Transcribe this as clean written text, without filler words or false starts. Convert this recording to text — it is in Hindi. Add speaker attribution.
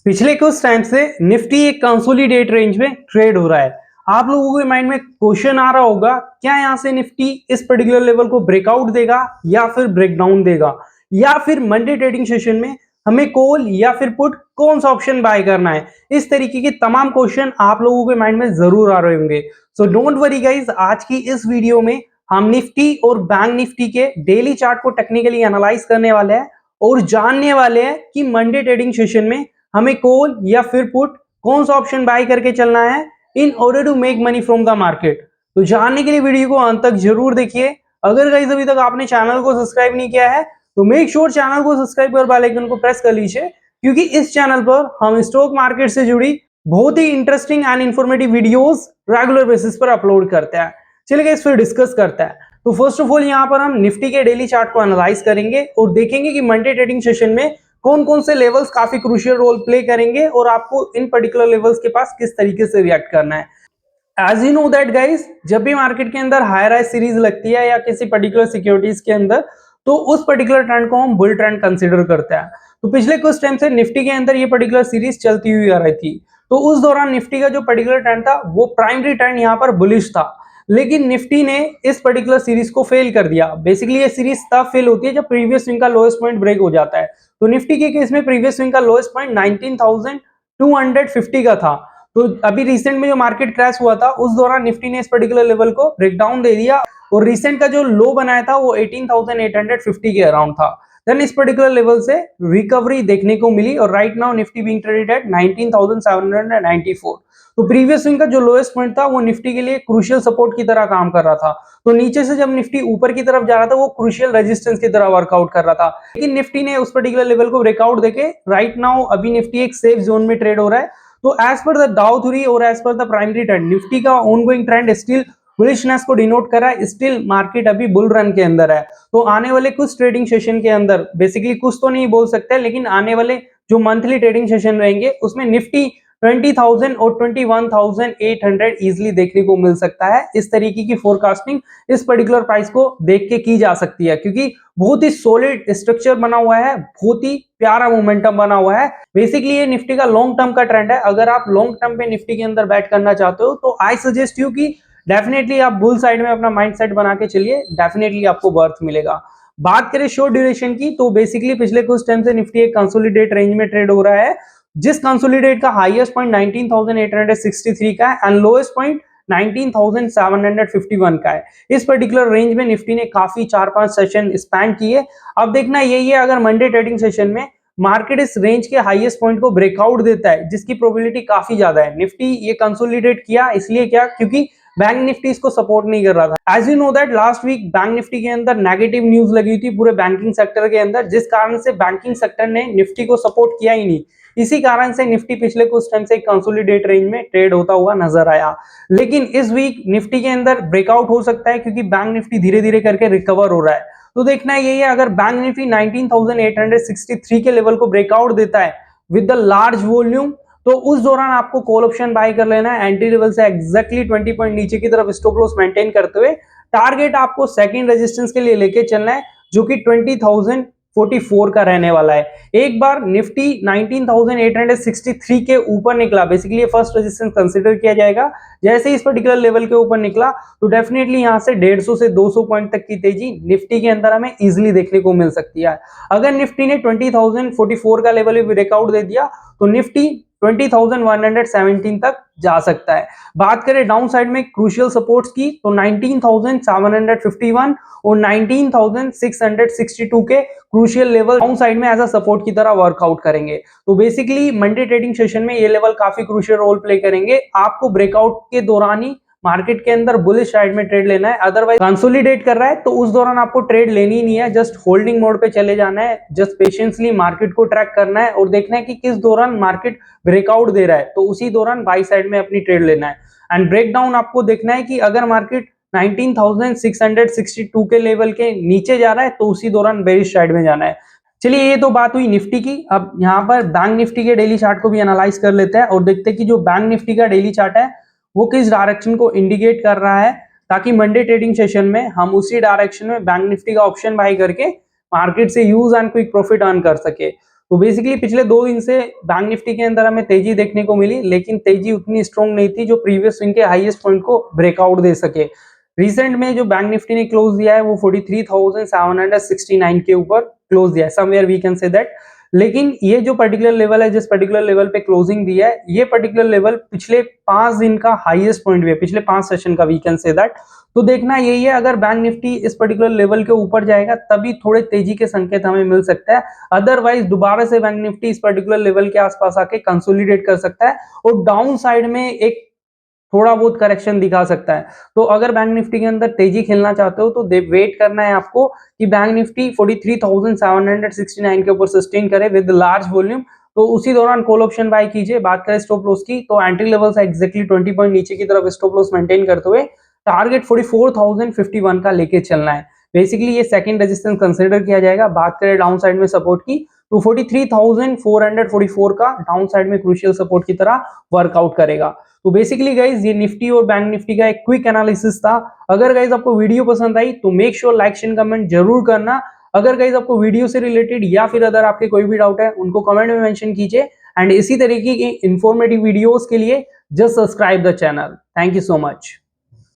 Speaker 1: पिछले कुछ टाइम से निफ्टी एक कंसोलिडेट रेंज में ट्रेड हो रहा है। आप लोगों के माइंड में क्वेश्चन आ रहा होगा, क्या यहां से निफ्टी इस पर्टिकुलर लेवल को ब्रेकआउट देगा या फिर ब्रेकडाउन देगा, या फिर मंडे ट्रेडिंग सेशन में हमें कॉल या फिर पुट कौन सा ऑप्शन बाय करना है। इस तरीके के तमाम क्वेश्चन आप लोगों के माइंड में जरूर आ रहे होंगे। सो डोंट वरी गाइज, आज की इस वीडियो में हम निफ्टी और बैंक निफ्टी के डेली चार्ट को टेक्निकली एनालाइज करने वाले हैं और जानने वाले हैं कि मंडे ट्रेडिंग सेशन में हमें कॉल या फिर पुट कौन सा ऑप्शन बाय करके चलना है in order to make money from the market. तो जानने के लिए वीडियो को अंत तक जरूर देखिए। अगर गाइस अभी तक आपने चैनल को सब्सक्राइब नहीं किया है तो मेक श्योर चैनल को सब्सक्राइब कर बेल आइकन को प्रेस कर लीजिए, क्योंकि इस चैनल पर हम स्टॉक मार्केट से जुड़ी बहुत ही interesting and informative videos regular basis पर अपलोड करते हैं। चलिए गाइस फिर डिस्कस करते हैं। तो फर्स्ट ऑफ ऑल यहाँ पर हम निफ्टी के डेली चार्ट को एनालाइज करेंगे और देखेंगे कि मंडे ट्रेडिंग सेशन में कौन कौन से लेवल्स काफी क्रूशियल रोल प्ले करेंगे और आपको इन पर्टिकुलर लेवल्स के पास किस तरीके से रिएक्ट करना है। As you know that guys, जब भी मार्केट के अंदर हायर राइज सीरीज लगती है या किसी पर्टिकुलर सिक्योरिटीज के अंदर, तो उस पर्टिकुलर ट्रेंड को हम बुल ट्रेंड कंसीडर करते हैं। तो पिछले कुछ टाइम से निफ्टी के अंदर ये पर्टिकुलर सीरीज चलती हुई आ रही थी, तो उस दौरान निफ्टी का जो पर्टिकुलर ट्रेंड था वो प्राइमरी ट्रेंड यहाँ पर बुलिश था, लेकिन निफ्टी ने इस पर्टिकुलर सीरीज को फेल कर दिया। बेसिकली ये सीरीज तब फेल होती है जब प्रीवियस स्विंग का लोएस्ट पॉइंट ब्रेक हो जाता है। तो निफ्टी के केस में प्रीवियस स्विंग का लोएस्ट पॉइंट 19,250 का था। तो अभी रिसेंट में जो मार्केट क्रैश हुआ था उस दौरान निफ्टी ने इस पर्टिकुलर लेवल को ब्रेकडाउन दे दिया और रिसेंट का जो लो बनाया था वो 18,850 के अराउंड था। देन इस पर्टिकुलर लेवल से रिकवरी देखने को मिली और right now Nifty being traded at 19,794। तो प्रीवियस स्विंग का जो लोएस्ट पॉइंट था वो निफ्टी के लिए क्रूशियल सपोर्ट की तरह काम कर रहा था। तो नीचे से जब निफ्टी ऊपर की तरफ जा रहा था वो क्रूशियल रेजिस्टेंस की तरह वर्कआउट कर रहा था, लेकिन निफ्टी ने उस पर्टिकुलर लेवल को ब्रेकआउट देके राइट नाउ अभी निफ्टी एक सेफ जोन में ट्रेड हो रहा है। तो एज पर द डाउ थ्योरी और as per the primary trend, Nifty का ऑनगोइंग ट्रेंड स्टिल बुलिशनेस को डिनोट कर रहा है। स्टिल मार्केट अभी बुल रन के अंदर है। तो आने वाले कुछ ट्रेडिंग सेशन के अंदर, बेसिकली कुछ तो नहीं बोल सकते, लेकिन आने वाले जो मंथली ट्रेडिंग सेशन रहेंगे उसमें निफ्टी 20,000 और 21,800 इजिली देखने को मिल सकता है। इस तरीके की फोरकास्टिंग इस पर्टिकुलर प्राइस को देख के की जा सकती है, क्योंकि बहुत ही सॉलिड स्ट्रक्चर बना हुआ है, बहुत ही प्यारा मोमेंटम बना हुआ है। बेसिकली ये निफ्टी का लॉन्ग टर्म का ट्रेंड है। अगर आप लॉन्ग टर्म पे निफ्टी के अंदर बैट करना चाहते हो तो आई सजेस्ट यू कि डेफिनेटली आप बुल साइड में अपना माइंडसेट बना के चलिए, डेफिनेटली आपको बर्थ मिलेगा। बात करें शॉर्ट ड्यूरेशन की, तो बेसिकली पिछले कुछ टाइम से निफ्टी एक कंसोलिडेट रेंज में ट्रेड हो रहा है, जिस कंसोलिडेट का हाईएस्ट पॉइंट 19,863 का है एंड लोएस्ट पॉइंट 19,751 का है। इस पर्टिकुलर रेंज में निफ्टी ने काफी 4-5 सेशन स्पैन किए। अब देखना यही है, अगर मंडे ट्रेडिंग सेशन में मार्केट इस रेंज के हाईएस्ट पॉइंट को ब्रेकआउट देता है, जिसकी प्रोबेबिलिटी काफी ज्यादा है। निफ्टी ये कंसोलिडेट किया इसलिए क्या, क्योंकि बैंक निफ्टी इसको सपोर्ट नहीं कर रहा था। As you know that last week Bank Nifty के अंदर नेगेटिव न्यूज लगी थी पूरे बैंकिंग सेक्टर के अंदर, जिस कारण से बैंकिंग सेक्टर ने निफ्टी को सपोर्ट किया ही नहीं। इसी कारण से निफ्टी पिछले कुछ टाइम से कंसोलिडेट रेंज में ट्रेड होता हुआ नजर आया। लेकिन इस वीक निफ्टी के अंदर ब्रेकआउट हो सकता है, क्योंकि बैंक निफ्टी धीरे धीरे करके रिकवर हो रहा है। तो देखना यही है, अगर बैंक निफ्टी 19,863 के लेवल को ब्रेकआउट देता है विद द लार्ज वॉल्यूम, तो उस दौरान आपको कॉल ऑप्शन बाय कर लेना है। एंट्री लेवल से एग्जैक्टली 20 पॉइंट नीचे की तरफ स्टॉप लॉस मेंटेन करते हुए टारगेट आपको सेकंड रेजिस्टेंस के लिए लेके चलना है, जो कि 20,044 का रहने वाला है। एक बार निफ्टी 19,863 के ऊपर निकला, बेसिकली ये फर्स्ट रेजिस्टेंस कंसीडर किया जाएगा। जैसे इस पर्टिकुलर लेवल के ऊपर निकला तो डेफिनेटली यहां से 150 से 200 पॉइंट तक की तेजी निफ्टी के अंदर हमें इजीली देखने को मिल सकती है। अगर निफ्टी ने 20,044 का लेवल भी ब्रेकआउट दे दिया तो निफ्टी 20,117 तक जा सकता है। बात करें डाउन साइड में क्रूशियल सपोर्ट्स की, तो 19,751 और 19,662 के क्रूशियल लेवल डाउन साइड में एज अ सपोर्ट की तरह वर्कआउट करेंगे। तो बेसिकली मंडे ट्रेडिंग सेशन में ये लेवल काफी क्रूशियल रोल प्ले करेंगे। आपको ब्रेकआउट के दौरान ही मार्केट के अंदर बुलिश साइड में ट्रेड लेना है। अदरवाइज कंसोलिडेट कर रहा है तो उस दौरान आपको ट्रेड लेनी नहीं है, जस्ट होल्डिंग मोड पे चले जाना है। जस्ट पेशेंसली मार्केट को ट्रैक करना है और देखना है कि किस दौरान मार्केट ब्रेकआउट दे रहा है, तो उसी दौरान बाई साइड में अपनी ट्रेड लेना है। एंड ब्रेकडाउन आपको देखना है कि अगर मार्केट 19,662 के लेवल के नीचे जा रहा है तो उसी दौरान बेरिश साइड में जाना है। चलिए ये तो बात हुई निफ्टी की। अब यहाँ पर बैंक निफ्टी के डेली चार्ट को भी एनालाइज कर लेते हैं और देखते हैं कि जो बैंक निफ्टी का डेली चार्ट है वो किस डायरेक्शन को इंडिकेट कर रहा है, ताकि मंडे ट्रेडिंग सेशन में हम उसी डायरेक्शन में बैंक निफ्टी का ऑप्शन बाय करके मार्केट से use and quick profit earn कर सके। तो बेसिकली पिछले 2 दिन से बैंक निफ्टी के अंदर हमें तेजी देखने को मिली, लेकिन तेजी उतनी स्ट्रॉन्ग नहीं थी जो प्रीवियस स्विंग के हाईएस्ट पॉइंट को ब्रेकआउट दे सके। रिसेंट में जो बैंक निफ्टी ने क्लोज दिया है वो 43,769 के ऊपर क्लोज दिया है, somewhere we can say that. लेकिन ये जो पर्टिकुलर लेवल है, जिस पर्टिकुलर लेवल पे क्लोजिंग दिया है, ये पर्टिकुलर लेवल पिछले 5 दिन का हाईएस्ट पॉइंट भी है, पिछले 5 सेशन का वी कैन से दैट। तो देखना यही है, अगर बैंक निफ्टी इस पर्टिकुलर लेवल के ऊपर जाएगा तभी थोड़े तेजी के संकेत हमें मिल सकता है, अदरवाइज दोबारा से बैंक निफ्टी इस पर्टिकुलर लेवल के आसपास आके कंसोलिडेट कर सकता है और डाउन साइड में एक थोड़ा बहुत करेक्शन दिखा सकता है। तो अगर बैंक निफ्टी के अंदर तेजी खेलना चाहते हो तो वेट करना है आपको कि बैंक निफ्टी 43,769 के ऊपर सस्टेन करे विद लार्ज वॉल्यूम, तो उसी दौरान कॉल ऑप्शन बाय कीजिए। बात करें स्टॉप लॉस की, तो एंट्री लेवल से एग्जैक्टली 20 पॉइंट नीचे की तरफ स्टॉप लॉस मेंटेन करते हुए टारगेट 44,051 का लेके चलना है। बेसिकली ये सेकंड रेजिस्टेंस कंसीडर किया जाएगा। बात करें डाउन साइड में सपोर्ट की, तो 43,444 का डाउन साइड में क्रूशियल सपोर्ट की तरह वर्कआउट करेगा। तो बेसिकली गाइज ये निफ्टी और बैंक निफ्टी का एक क्विक एनालिसिस था। अगर गाइज आपको वीडियो पसंद आई तो make sure like share comment जरूर करना। अगर गाइज आपको वीडियो से रिलेटेड या फिर अदर आपके कोई भी डाउट है उनको कमेंट में मेंशन कीजिए, एंड इसी तरीके की इंफॉर्मेटिव वीडियोस के लिए just subscribe the channel. Thank you so much.